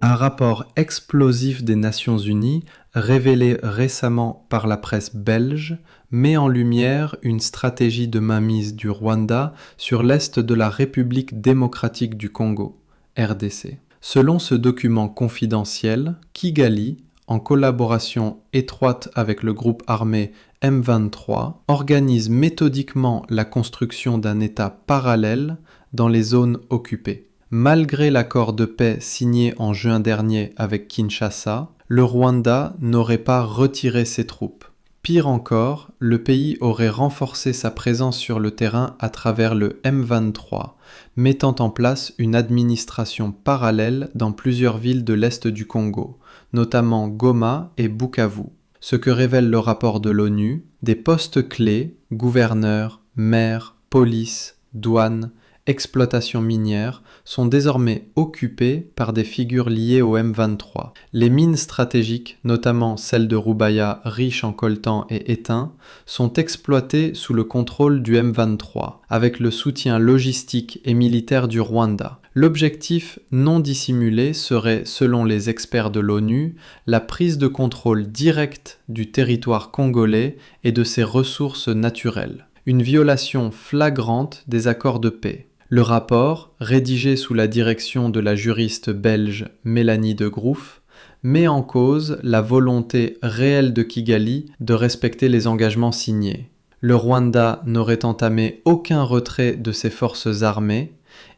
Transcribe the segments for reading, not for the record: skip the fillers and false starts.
Un rapport explosif des Nations Unies, révélé récemment par la presse belge, met en lumière une stratégie de mainmise du Rwanda sur l'est de la République démocratique du Congo, RDC. Selon ce document confidentiel, Kigali, en collaboration étroite avec le groupe armé M23, organise méthodiquement la construction d'un État parallèle dans les zones occupées. Malgré l'accord de paix signé en juin dernier avec Kinshasa, le Rwanda n'aurait pas retiré ses troupes. Pire encore, le pays aurait renforcé sa présence sur le terrain à travers le M23, mettant en place une administration parallèle dans plusieurs villes de l'est du Congo, notamment Goma et Bukavu. Ce que révèle le rapport de l'ONU, des postes clés, gouverneurs, maires, police, douane, exploitation minière, sont désormais occupés par des figures liées au M23. Les mines stratégiques, notamment celles de Rubaya, riches en coltan et étain, sont exploitées sous le contrôle du M23, avec le soutien logistique et militaire du Rwanda. L'objectif non dissimulé serait, selon les experts de l'ONU, la prise de contrôle directe du territoire congolais et de ses ressources naturelles. Une violation flagrante des accords de paix. Le rapport, rédigé sous la direction de la juriste belge Mélanie de Groef, met en cause la volonté réelle de Kigali de respecter les engagements signés. Le Rwanda n'aurait entamé aucun retrait de ses forces armées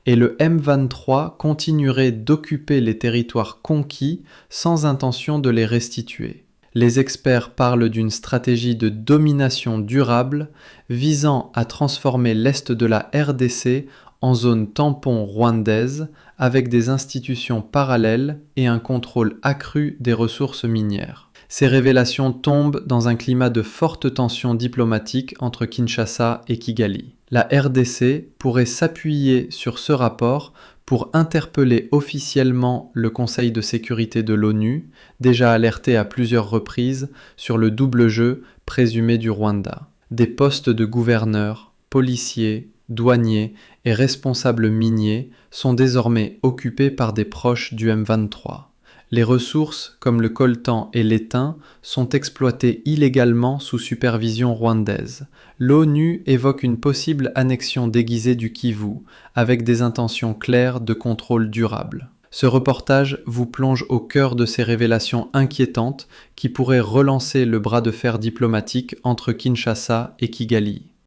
et le M23 continuerait d'occuper les territoires conquis sans intention de les restituer. Les experts parlent d'une stratégie de domination durable visant à transformer l'est de la RDC en zone tampon rwandaise avec des institutions parallèles et un contrôle accru des ressources minières. Ces révélations tombent dans un climat de forte tension diplomatique entre Kinshasa et Kigali. La RDC pourrait s'appuyer sur ce rapport pour interpeller officiellement le Conseil de sécurité de l'ONU, déjà alerté à plusieurs reprises sur le double jeu présumé du Rwanda. Des postes de gouverneurs, policiers, douaniers et responsables miniers sont désormais occupés par des proches du M23. Les ressources, comme le coltan et l'étain, sont exploitées illégalement sous supervision rwandaise. L'ONU évoque une possible annexion déguisée du Kivu, avec des intentions claires de contrôle durable. Ce reportage vous plonge au cœur de ces révélations inquiétantes qui pourraient relancer le bras de fer diplomatique entre Kinshasa et Kigali.